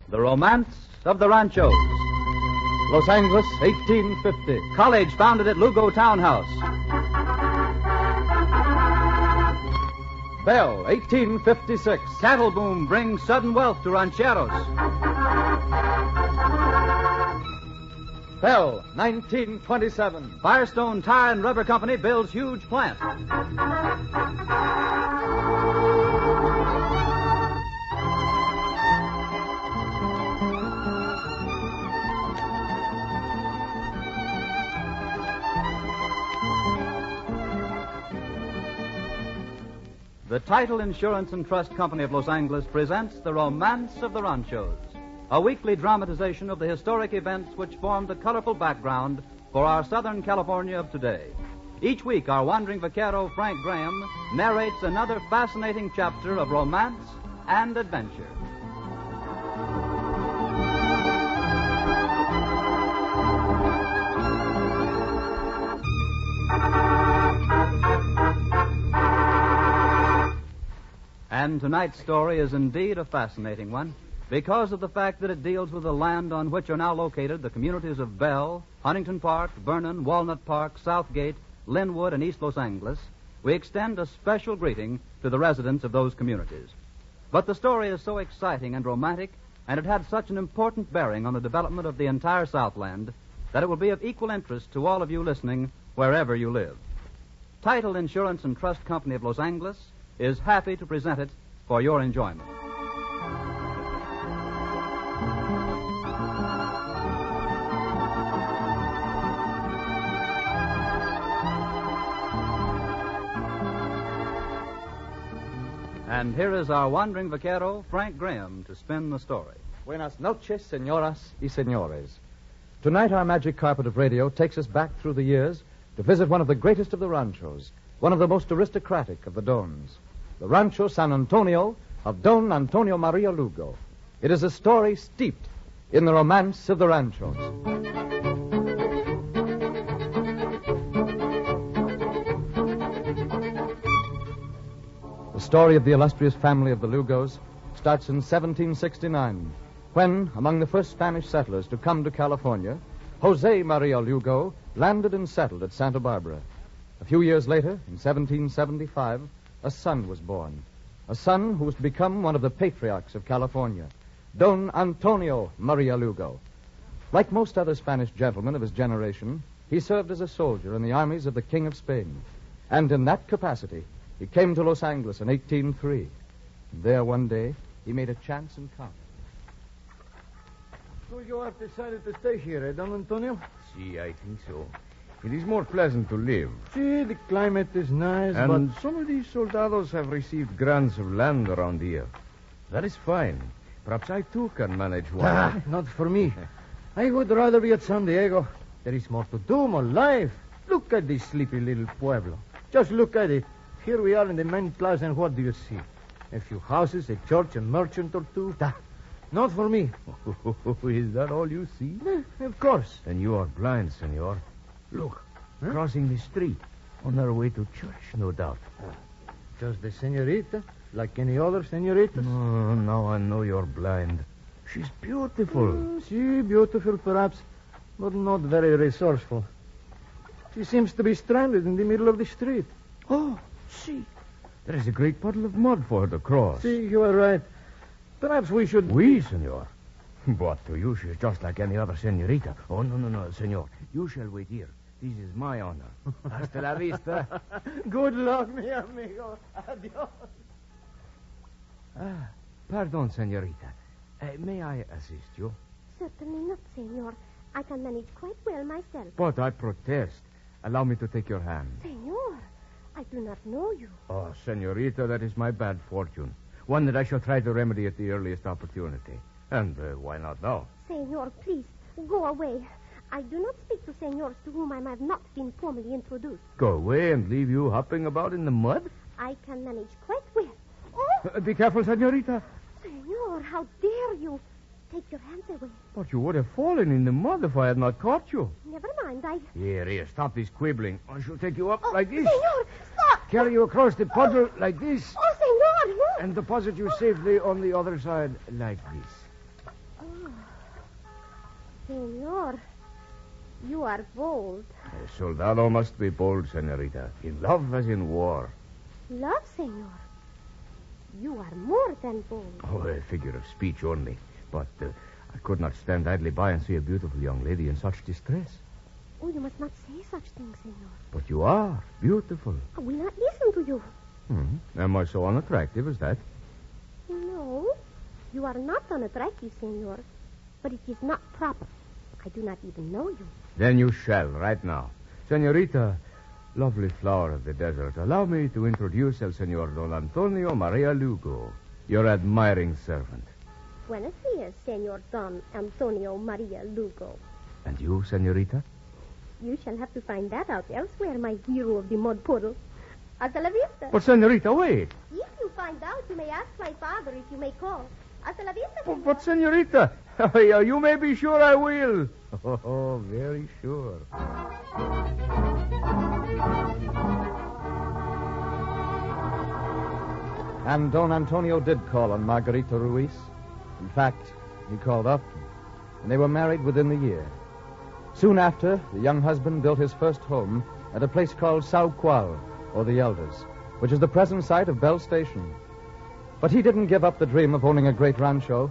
The Romance of the Ranchos. Los Angeles, 1850. College founded at Lugo Townhouse. Bell, 1856. Cattle boom brings sudden wealth to rancheros. Bell, 1927. Firestone Tire and Rubber Company builds huge plant. The Title Insurance and Trust Company of Los Angeles presents The Romance of the Ranchos, a weekly dramatization of the historic events which formed the colorful background for our Southern California of today. Each week, our wandering vaquero, Frank Graham, narrates another fascinating chapter of romance and adventure. And tonight's story is indeed a fascinating one because of the fact that it deals with the land on which are now located the communities of Bell, Huntington Park, Vernon, Walnut Park, Southgate, Linwood, and East Los Angeles. We extend a special greeting to the residents of those communities. But the story is so exciting and romantic, and it had such an important bearing on the development of the entire Southland, that it will be of equal interest to all of you listening wherever you live. Title Insurance and Trust Company of Los Angeles is happy to present it for your enjoyment. And here is our wandering vaquero, Frank Graham, to spin the story. Buenas noches, señoras y señores. Tonight, our magic carpet of radio takes us back through the years to visit one of the greatest of the ranchos, one of the most aristocratic of the Dons, the Rancho San Antonio of Don Antonio Maria Lugo. It is a story steeped in the romance of the Ranchos. The story of the illustrious family of the Lugos starts in 1769, when, among the first Spanish settlers to come to California, Jose Maria Lugo landed and settled at Santa Barbara. A few years later, in 1775, a son was born, a son who was to become one of the patriarchs of California, Don Antonio Maria Lugo. Like most other Spanish gentlemen of his generation, he served as a soldier in the armies of the King of Spain, and in that capacity, he came to Los Angeles in 1803. There one day, he made a chance encounter. So you have decided to stay here, eh, Don Antonio? See, I think so. It is more pleasant to live. See, the climate is nice, And but... some of these soldados have received grants of land around here. That is fine. Perhaps I, too, can manage one. Not for me. I would rather be at San Diego. There is more to do, more life. Look at this sleepy little pueblo. Just look at it. Here we are in the main plaza, and what do you see? A few houses, a church, a merchant or two. Not for me. Is that all you see? Of course. Then you are blind, senor. Look, crossing the street. On their way to church, no doubt. Just the senorita, like any other senoritas. Oh, now I know you're blind. She's beautiful. She beautiful, perhaps, but not very resourceful. She seems to be stranded in the middle of the street. Oh, see. There is a great puddle of mud for her to cross. See, you are right. Perhaps we should... We, senor? But to you, she's just like any other senorita. Oh, no, senor. You shall wait here. This is my honor. Hasta la vista. Good luck, mi amigo. Adios. Pardon, senorita. May I assist you? Certainly not, senor. I can manage quite well myself. But I protest. Allow me to take your hand. Senor, I do not know you. Oh, senorita, that is my bad fortune. One that I shall try to remedy at the earliest opportunity. And why not now? Senor, please, go away. I do not speak to senors to whom I have not been formally introduced. Go away and leave you hopping about in the mud? I can manage quite well. Oh! Be careful, senorita. Senor, how dare you? Take your hands away. But you would have fallen in the mud if I had not caught you. Never mind, Here, stop this quibbling. I shall take you up like this. Senor, stop! Carry you across the puddle like this. Oh, senor, no! And deposit you safely on the other side like this. Senor, you are bold. A soldado must be bold, senorita. In love as in war. Love, senor. You are more than bold. Oh, a figure of speech only. But I could not stand idly by and see a beautiful young lady in such distress. Oh, you must not say such things, senor. But you are beautiful. I will not listen to you. Am I so unattractive as that? No, you are not unattractive, senor. But it is not proper. I do not even know you. Then you shall, right now. Senorita, lovely flower of the desert, allow me to introduce el Senor Don Antonio Maria Lugo, your admiring servant. Buenos dias, Senor Don Antonio Maria Lugo. And you, senorita? You shall have to find that out elsewhere, my hero of the mud puddle. Hasta la vista. But, senorita, wait. If you find out, you may ask my father if you may call. Hasta la vista, senor. But senorita, you may be sure I will. Oh, very sure. And Don Antonio did call on Margarita Ruiz. In fact, he called often, and they were married within the year. Soon after, the young husband built his first home at a place called Sao Cual, or the Elders, which is the present site of Bell Station. But he didn't give up the dream of owning a great rancho,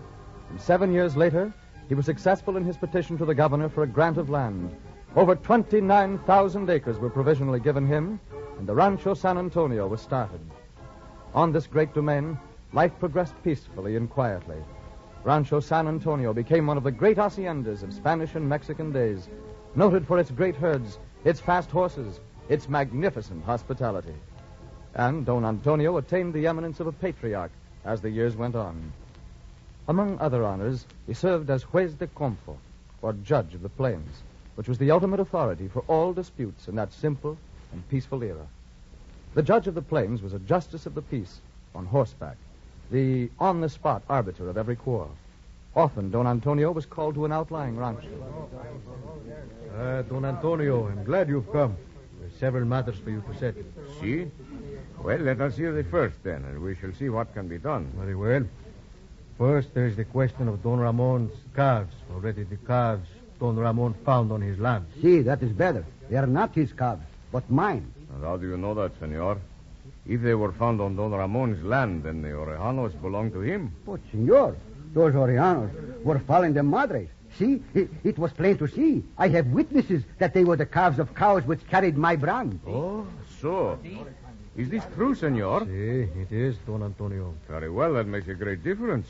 and 7 years later, he was successful in his petition to the governor for a grant of land. Over 29,000 acres were provisionally given him, and the Rancho San Antonio was started. On this great domain, life progressed peacefully and quietly. Rancho San Antonio became one of the great haciendas of Spanish and Mexican days, noted for its great herds, its fast horses, its magnificent hospitality. And Don Antonio attained the eminence of a patriarch as the years went on. Among other honors, he served as juez de campo, or judge of the plains, which was the ultimate authority for all disputes in that simple and peaceful era. The judge of the plains was a justice of the peace on horseback, the on-the-spot arbiter of every quarrel. Often, Don Antonio was called to an outlying rancho. Don Antonio, I'm glad you've come. There's several matters for you to settle. See? Well, let us hear the first, then, and we shall see what can be done. Very well. First, there is the question of Don Ramon's calves. Already the calves Don Ramon found on his land. See, that is better. They are not his calves, but mine. And how do you know that, senor? If they were found on Don Ramon's land, then the Orejanos belong to him. But, senor, those Orejanos were fallen de madres. See, it was plain to see. I have witnesses that they were the calves of cows which carried my brand. Oh, so. Is this true, senor? See, it is, Don Antonio. Very well, that makes a great difference.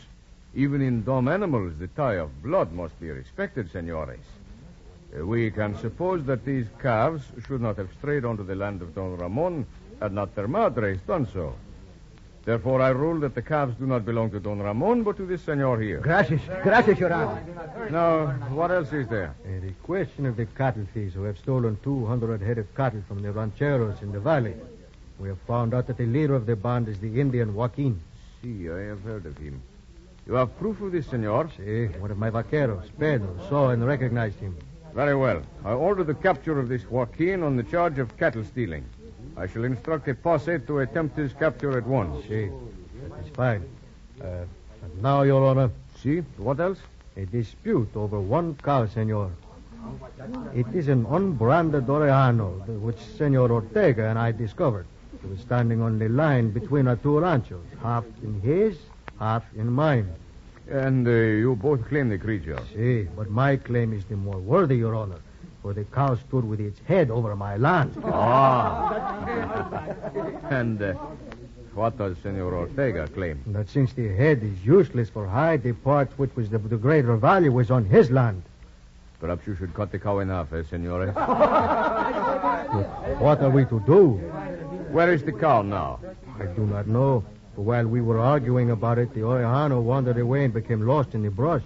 Even in dumb animals, the tie of blood must be respected, senores. We can suppose that these calves should not have strayed onto the land of Don Ramon had not their madres done so. Therefore, I rule that the calves do not belong to Don Ramon, but to this senor here. Gracias, Your Honor. Now, what else is there? The question of the cattle thieves who have stolen 200 head of cattle from the rancheros in the valley. We have found out that the leader of the band is the Indian Joaquin. See, I have heard of him. You have proof of this, senor? See, one of my vaqueros, Pedro, saw and recognized him. Very well. I order the capture of this Joaquin on the charge of cattle stealing. I shall instruct a posse to attempt his capture at once. See, that is fine. And now, Your Honor. See, what else? A dispute over one cow, senor. It is an unbranded Orejano, which Senor Ortega and I discovered. He was standing on the line between our two ranchos, half in his, half in mine. And you both claim the creature. See, but my claim is the more worthy, Your Honor, for the cow stood with its head over my land. And what does Senor Ortega claim? That since the head is useless for hide, the part which was the greater value was on his land. Perhaps you should cut the cow in half, senores? What are we to do? Where is the cow now? I do not know. But while we were arguing about it, the Orejano wandered away and became lost in the brush.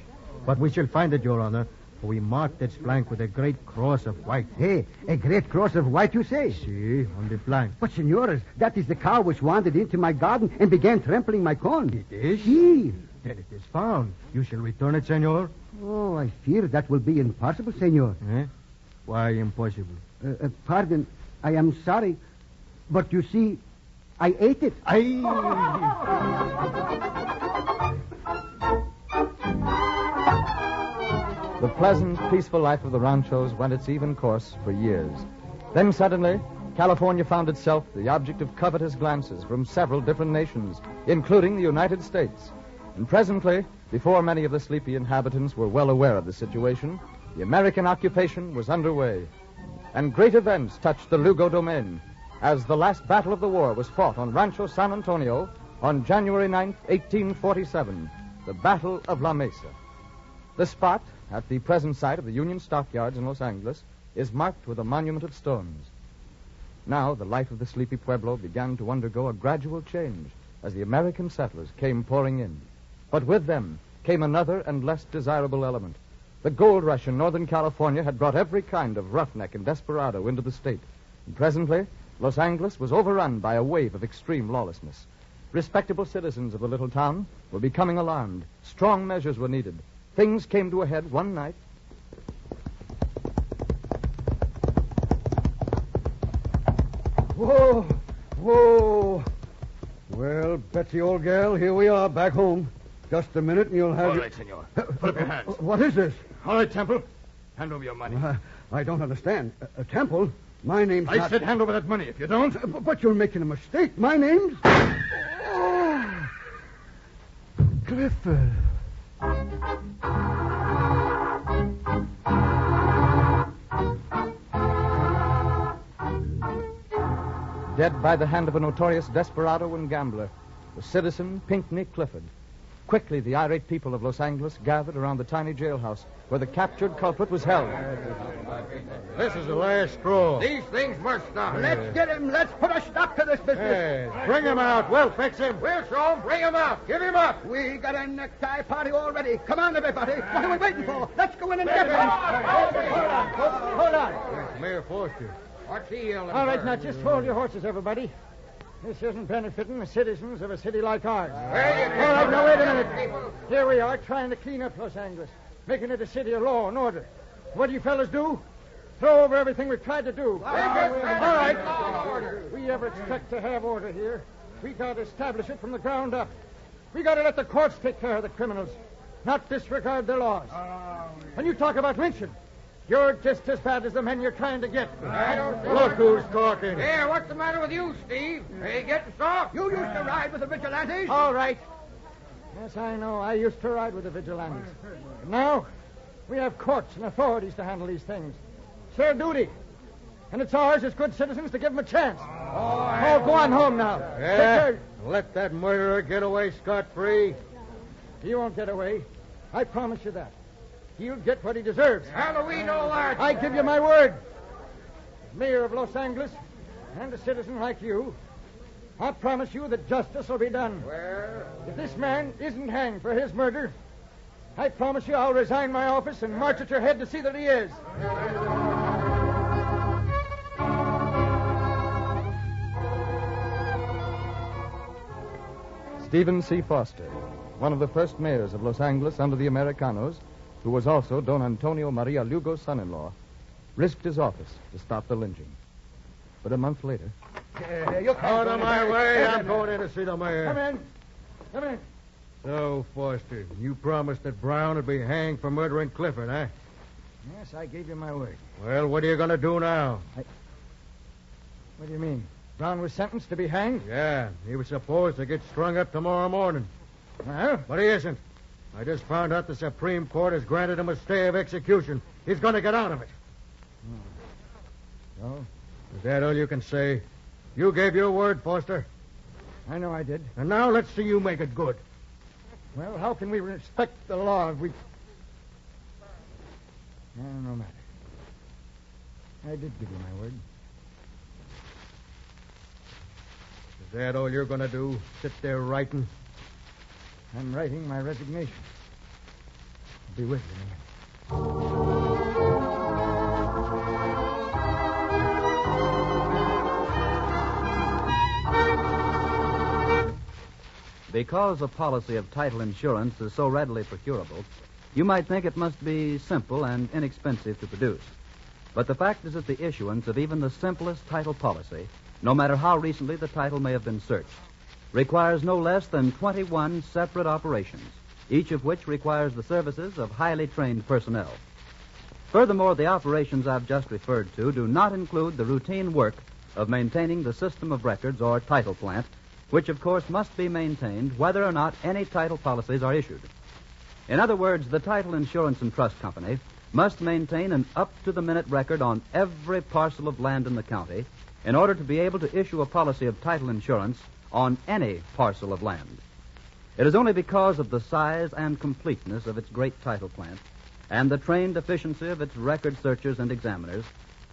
But we shall find it, Your Honor. For we marked its flank with a great cross of white. Hey, a great cross of white, you say? See, on the flank. But, senores, that is the cow which wandered into my garden and began trampling my corn. It is? See. Then it is found. You shall return it, senor? Oh, I fear that will be impossible, senor. Eh? Why impossible? Pardon, I am sorry. But you see, I ate it. The pleasant, peaceful life of the Ranchos went its even course for years. Then suddenly, California found itself the object of covetous glances from several different nations, including the United States. And presently, before many of the sleepy inhabitants were well aware of the situation, the American occupation was underway. And great events touched the Lugo domain, as the last battle of the war was fought on Rancho San Antonio on January 9th, 1847, the Battle of La Mesa. The spot, at the present site of the Union Stockyards in Los Angeles, is marked with a monument of stones. Now, the life of the sleepy pueblo began to undergo a gradual change as the American settlers came pouring in. But with them came another and less desirable element. The gold rush in Northern California had brought every kind of roughneck and desperado into the state. And presently, Los Angeles was overrun by a wave of extreme lawlessness. Respectable citizens of the little town were becoming alarmed. Strong measures were needed. Things came to a head one night. Whoa, whoa. Well, Betsy, old gal, here we are, back home. Just a minute and you'll have... All right, senor. Put up your hands. What is this? All right, Temple. Hand over your money. I don't understand. Temple, my name's I not... said hand over that money. If you don't... But you're making a mistake. My name's... Oh, Clifford. Dead by the hand of a notorious desperado and gambler, the citizen Pinckney Clifford. Quickly, the irate people of Los Angeles gathered around the tiny jailhouse where the captured culprit was held. This is the last straw. These things must stop. Let's get him. Let's put a stop to this business. Hey, bring him out. We'll fix him. We'll show him. Bring him out. Give him up. We got a necktie party already. Come on, everybody. What are we waiting for? Let's go in and get him. Hold on. Mayor Foster. What's he yelling All right, for? now just hold your horses, everybody. This isn't benefiting the citizens of a city like ours. Well, you All right, now wait a minute. Here we are trying to clean up Los Angeles, making it a city of law and order. What do you fellas do? Throw over everything we've tried to do. All right. We ever expect to have order here, we got to establish it from the ground up. We got to let the courts take care of the criminals, not disregard their laws. When you talk about lynching, you're just as bad as the men you're trying to get. Look who's talking. Yeah, what's the matter with you, Steve? Are you getting soft? You used to ride with the vigilantes. All right. Yes, I know. I used to ride with the vigilantes. But now, we have courts and authorities to handle these things. It's their duty. And it's ours as good citizens to give them a chance. Oh, go on home now. Yeah, let that murderer get away scot-free. He won't get away. I promise you that. He'll get what he deserves. How do we know that? I give you my word. As mayor of Los Angeles and a citizen like you, I promise you that justice will be done. Well, If this man isn't hanged for his murder, I promise you I'll resign my office and march at your head to see that he is. Stephen C. Foster, one of the first mayors of Los Angeles under the Americanos, who was also Don Antonio Maria Lugo's son-in-law, risked his office to stop the lynching. But a month later... You can't Out go of in my there. way. I'm going in to see the mayor. Come in. Come in. So, Foster, you promised that Brown would be hanged for murdering Clifford, eh? Yes, I gave you my word. Well, what are you going to do now? What do you mean? Brown was sentenced to be hanged? Yeah, he was supposed to get strung up tomorrow morning. Well, But he isn't. I just found out the Supreme Court has granted him a stay of execution. He's going to get out of it. so, Is that all you can say? You gave your word, Foster. I know I did. And now let's see you make it good. Well, how can we respect the law if we... No matter. I did give you my word. Is that all you're going to do? Sit there writing? I'm writing my resignation. I'll be with you in a minute. Because a policy of title insurance is so readily procurable, you might think it must be simple and inexpensive to produce. But the fact is that the issuance of even the simplest title policy, no matter how recently the title may have been searched, requires no less than 21 separate operations, each of which requires the services of highly trained personnel. Furthermore, the operations I've just referred to do not include the routine work of maintaining the system of records or title plant, which of course must be maintained whether or not any title policies are issued. In other words, the Title Insurance and Trust Company must maintain an up-to-the-minute record on every parcel of land in the county in order to be able to issue a policy of title insurance on any parcel of land. It is only because of the size and completeness of its great title plant and the trained efficiency of its record searchers and examiners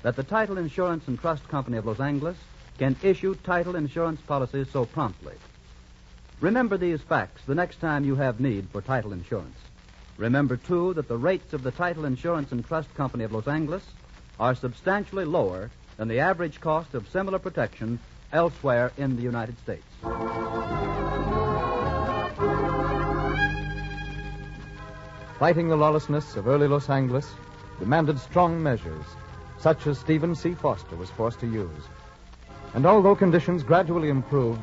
that the Title Insurance and Trust Company of Los Angeles can issue title insurance policies so promptly. Remember these facts the next time you have need for title insurance. Remember, too, that the rates of the Title Insurance and Trust Company of Los Angeles are substantially lower than the average cost of similar protection elsewhere in the United States. Fighting the lawlessness of early Los Angeles demanded strong measures, such as Stephen C. Foster was forced to use. And although conditions gradually improved,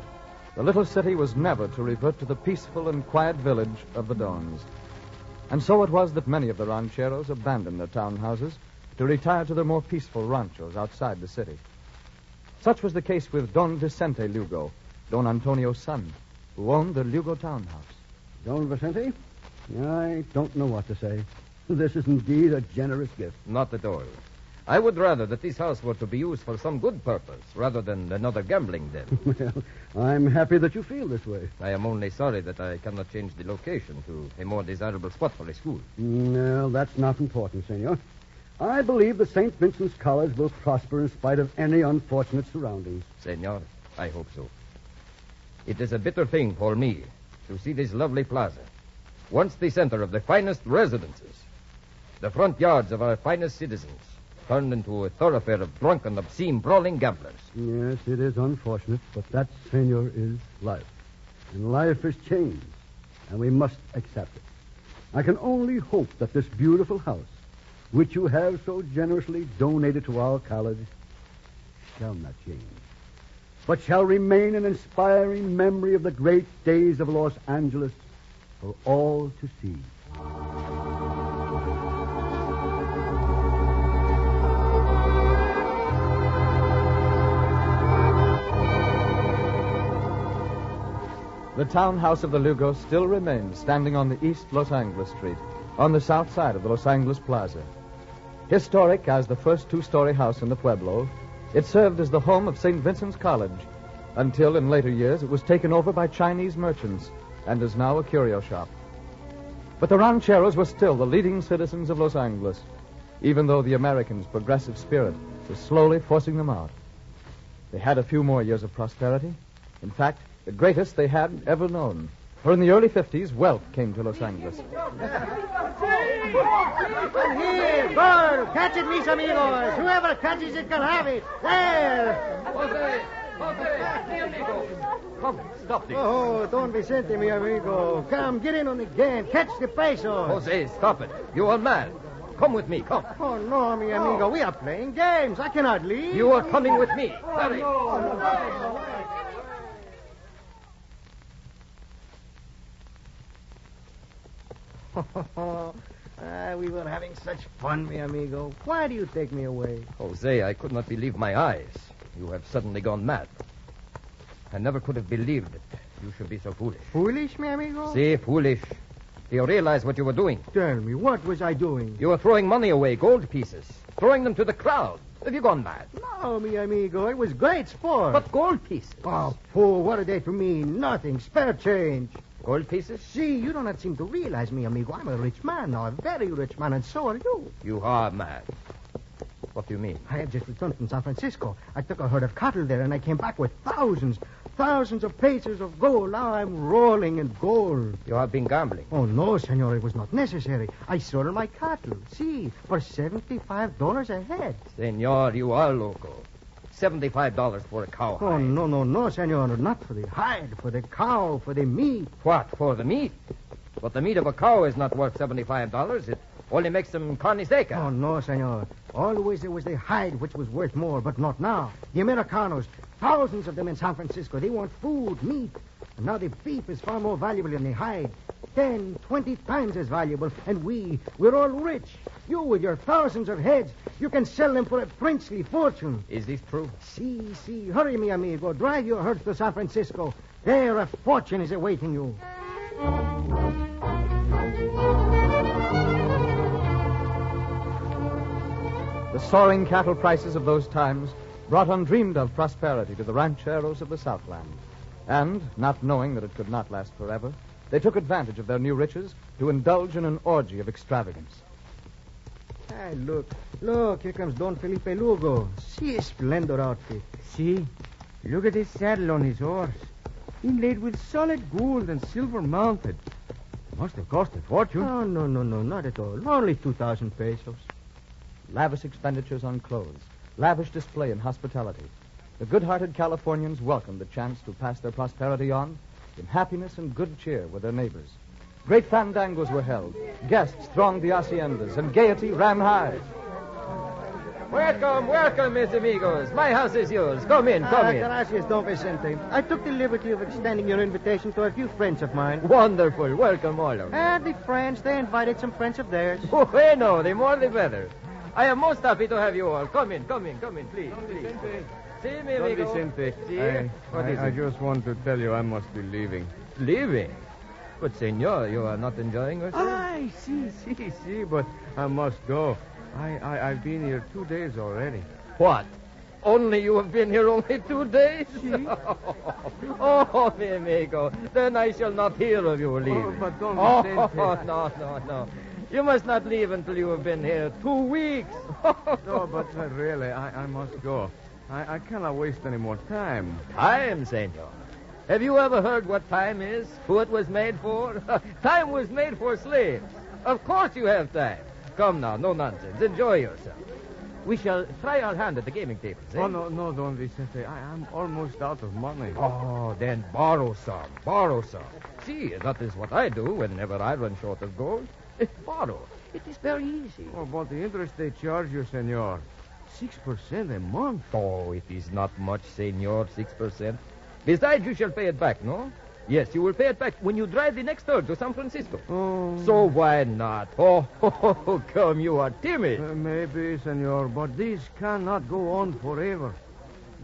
the little city was never to revert to the peaceful and quiet village of the Dons. And so it was that many of the rancheros abandoned their townhouses to retire to their more peaceful ranchos outside the city. Such was the case with Don Vicente Lugo, Don Antonio's son, who owned the Lugo townhouse. Don Vicente? I don't know what to say. This is indeed a generous gift. Not at all. I would rather that this house were to be used for some good purpose rather than another gambling den. Well, I'm happy that you feel this way. I am only sorry that I cannot change the location to a more desirable spot for a school. No, that's not important, senor. I believe the St. Vincent's College will prosper in spite of any unfortunate surroundings. Senor, I hope so. It is a bitter thing for me to see this lovely plaza, once the center of the finest residences, the front yards of our finest citizens, turned into a thoroughfare of drunken, obscene, brawling gamblers. Yes, it is unfortunate, but that, senor, is life. And life is changed, and we must accept it. I can only hope that this beautiful house, which you have so generously donated to our college, shall not change, but shall remain an inspiring memory of the great days of Los Angeles for all to see. The townhouse of the Lugos still remains standing on the East Los Angeles Street, on the south side of the Los Angeles Plaza. Historic as the first two-story house in the Pueblo, it served as the home of St. Vincent's College, until in later years it was taken over by Chinese merchants and is now a curio shop. But the rancheros were still the leading citizens of Los Angeles, even though the Americans' progressive spirit was slowly forcing them out. They had a few more years of prosperity. In fact, the greatest they had ever known. For in the early 50s, wealth came to Los Angeles. Here, bird! Catch it, mis amigos! Whoever catches it can have it! There! Come, stop this. Oh, Don Vicente, mi amigo. Come, get in on the game. Catch the pesos. Jose, stop it. You are mad. Come with me, come. Oh, no, mi amigo. We are playing games. I cannot leave. You are coming with me. Hurry. We were having such fun, mi amigo. Why do you take me away? Jose, I could not believe my eyes. You have suddenly gone mad. I never could have believed that you should be so foolish. Foolish, mi amigo? See, foolish. Do you realize what you were doing? Tell me, what was I doing? You were throwing money away, gold pieces. Throwing them to the crowd. Have you gone mad? No, mi amigo. It was great sport. But gold pieces. Oh, fool, what are they to me? Nothing. Spare change. Gold pieces? See, you do not seem to realize, mi amigo. I'm a rich man now, a very rich man, and so are you. You are mad. What do you mean? I have just returned from San Francisco. I took a herd of cattle there, and I came back with thousands of pesos of gold. Now I'm rolling in gold. You have been gambling. Oh, no, senor, it was not necessary. I sold my cattle, see, for $75 a head. Senor, you are loco. $75 for a cow hide. Oh, no, senor, not for the hide, for the cow, for the meat. What, for the meat? But the meat of a cow is not worth $75. It only makes them carne seca. Oh, no, senor. Always it was the hide which was worth more, but not now. The Americanos, thousands of them in San Francisco, they want food, meat. And now the beef is far more valuable than the hide. 10, 20 times as valuable. And we're all rich. You with your thousands of heads, you can sell them for a princely fortune. Is this true? See. Hurry, mi amigo. Drive your herds to San Francisco. There a fortune is awaiting you. The soaring cattle prices of those times brought undreamed-of prosperity to the rancheros of the Southland. And, not knowing that it could not last forever, they took advantage of their new riches to indulge in an orgy of extravagance. Hey, look, here comes Don Felipe Lugo. See his splendid outfit. See? Look at his saddle on his horse. Inlaid with solid gold and silver mounted. Must have cost a fortune. Oh, no, not at all. Only 2,000 pesos. Lavish expenditures on clothes, lavish display and hospitality. The good-hearted Californians welcomed the chance to pass their prosperity on in happiness and good cheer with their neighbors. Great fandangos were held. Guests thronged the haciendas, and gaiety ran high. Welcome, mis amigos. My house is yours. Come in. Gracias, Don Vicente. I took the liberty of extending your invitation to a few friends of mine. Wonderful. Welcome, all of you. The friends, they invited some friends of theirs. Oh, no, the more the better. I am most happy to have you all. Come in, please. See, mi Don amigo. Vicente, See? What is I it? just want to tell you I must be leaving. Leaving? But, senor, you are not enjoying yourself? I see, but I must go. I've been here 2 days already. What? Only you have been here only 2 days? Oh, mi amigo. Then I shall not hear of you leaving. Oh, but Don Vicente... No. You must not leave until you have been here 2 weeks. No, but really, I must go. I cannot waste any more time. Time, senor. Have you ever heard what time is? Who it was made for? Time was made for slaves. Of course you have time. Come now, no nonsense. Enjoy yourself. We shall try our hand at the gaming tables, eh? Oh, no, Don Vicente. I'm almost out of money. Oh, then borrow some. See, that is what I do whenever I run short of gold. Borrow. It is very easy. Oh, but the interest they charge you, senor, 6% a month. Oh, it is not much, senor, 6%. Besides, you shall pay it back, no? Yes, you will pay it back when you drive the next herd to San Francisco. Oh. So why not? Oh, come, you are timid. Maybe, senor, but this cannot go on forever.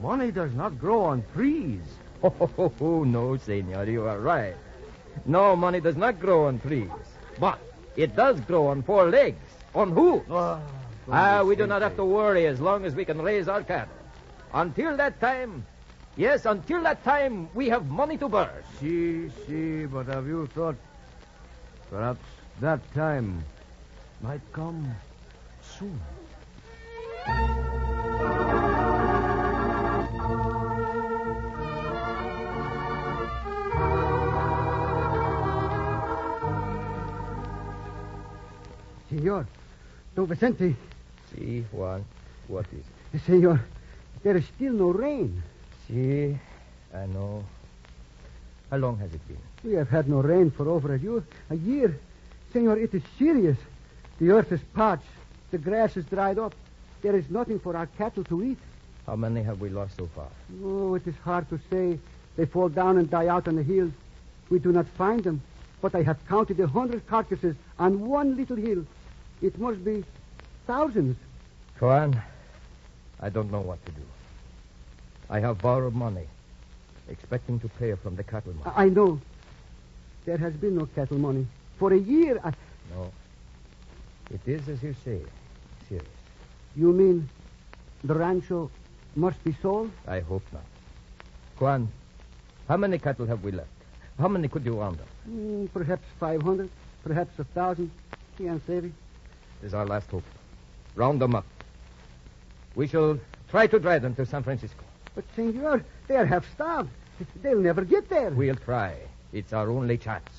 Money does not grow on trees. Oh, no, senor, you are right. No, money does not grow on trees. But it does grow on 4 legs. On who? We do not have to worry as long as we can raise our cattle. Until that time, we have money to burn. See, but have you thought perhaps that time might come soon? Senor, Don Vicente. See, Juan, what is it? Senor, there is still no rain. See, I know. How long has it been? We have had no rain for over a year. Senor, it is serious. The earth is parched. The grass is dried up. There is nothing for our cattle to eat. How many have we lost so far? Oh, it is hard to say. They fall down and die out on the hills. We do not find them. But I have counted 100 carcasses on one little hill. It must be thousands. Juan, I don't know what to do. I have borrowed money, expecting to pay from the cattle money. I know. There has been no cattle money. For a year, No. It is as you say, serious. You mean the rancho must be sold? I hope not. Juan, how many cattle have we left? How many could you round up? Perhaps 500, perhaps 1,000. Can't say. This is our last hope. Round them up. We shall try to drive them to San Francisco. But, senor, they are half starved. They'll never get there. We'll try. It's our only chance.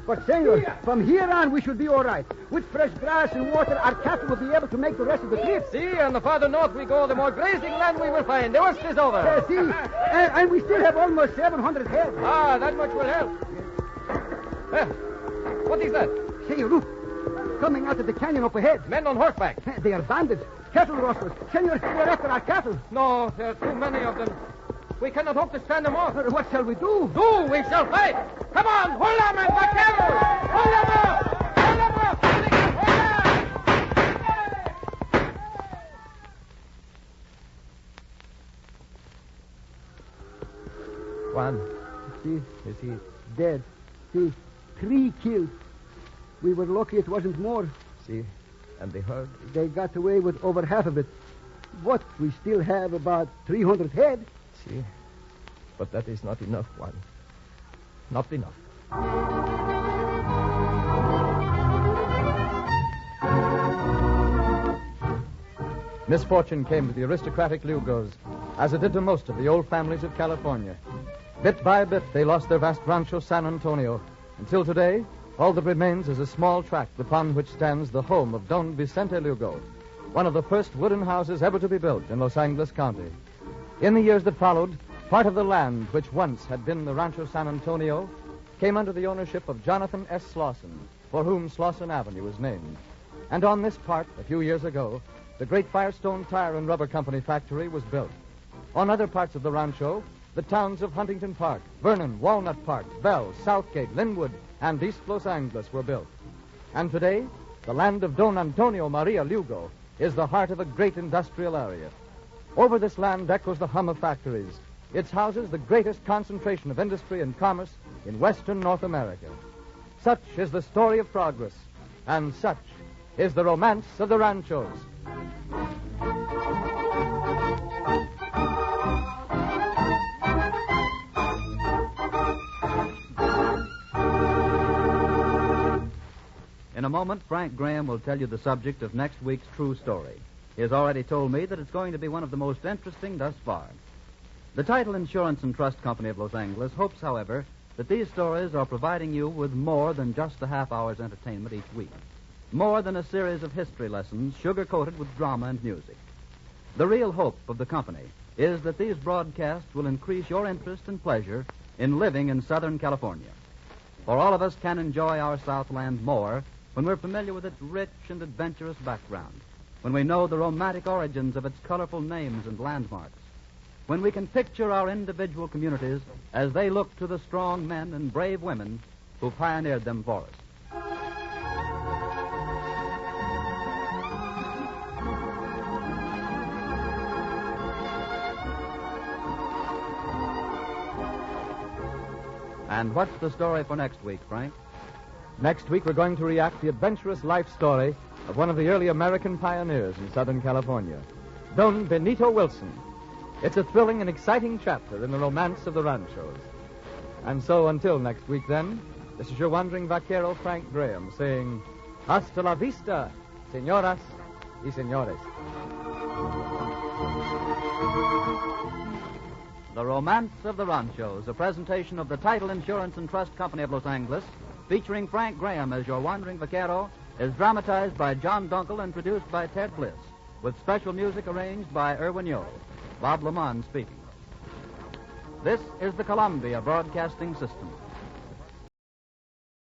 But, senor, from here on, we should be all right. With fresh grass and water, our cattle will be able to make the rest of the trip. See, and the farther north we go, the more grazing land we will find. The worst is over. See, and we still have almost 700 head. That much will help. What is that? Senor, look. coming out of the canyon up ahead. Men on horseback. They are bandits. Cattle rustlers. Senor, they're after our cattle. No, there are too many of them. We cannot hope to stand them off. What shall we do? We shall fight. Come on, hold on, men, vaqueros. Hold them up. Hold them up. Juan, see, is he dead? See, 3 killed. We were lucky it wasn't more. See, and the herd? They got away with over half of it. What? We still have about 300 head. See, but that is not enough, Juan. Not enough. Misfortune came to the aristocratic Lugos, as it did to most of the old families of California. Bit by bit, they lost their vast Rancho San Antonio, until today, all that remains is a small tract upon which stands the home of Don Vicente Lugo, one of the first wooden houses ever to be built in Los Angeles County. In the years that followed, part of the land which once had been the Rancho San Antonio came under the ownership of Jonathan S. Slauson, for whom Slauson Avenue was named. And on this part, a few years ago, the great Firestone Tire and Rubber Company factory was built. On other parts of the rancho, the towns of Huntington Park, Vernon, Walnut Park, Bell, Southgate, Linwood, and East Los Angeles were built. And today, the land of Don Antonio Maria Lugo is the heart of a great industrial area. Over this land echoes the hum of factories. Its houses the greatest concentration of industry and commerce in western North America. Such is the story of progress, and such is the romance of the Ranchos. In a moment, Frank Graham will tell you the subject of next week's true story. He has already told me that it's going to be one of the most interesting thus far. The Title Insurance and Trust Company of Los Angeles hopes, however, that these stories are providing you with more than just a half hour's entertainment each week. More than a series of history lessons sugar-coated with drama and music. The real hope of the company is that these broadcasts will increase your interest and pleasure in living in Southern California. For all of us can enjoy our Southland more when we're familiar with its rich and adventurous background, when we know the romantic origins of its colorful names and landmarks, when we can picture our individual communities as they look to the strong men and brave women who pioneered them for us. And what's the story for next week, Frank? Next week, we're going to react the adventurous life story of one of the early American pioneers in Southern California, Don Benito Wilson. It's a thrilling and exciting chapter in the romance of the Ranchos. And so, until next week, then, this is your wandering vaquero, Frank Graham, saying, Hasta la vista, señoras y señores. The Romance of the Ranchos, a presentation of the Title Insurance and Trust Company of Los Angeles, featuring Frank Graham as your wandering vaquero, is dramatized by John Dunkel and produced by Ted Bliss, with special music arranged by Irwin Yo. Bob Lamont speaking. This is the Columbia Broadcasting System.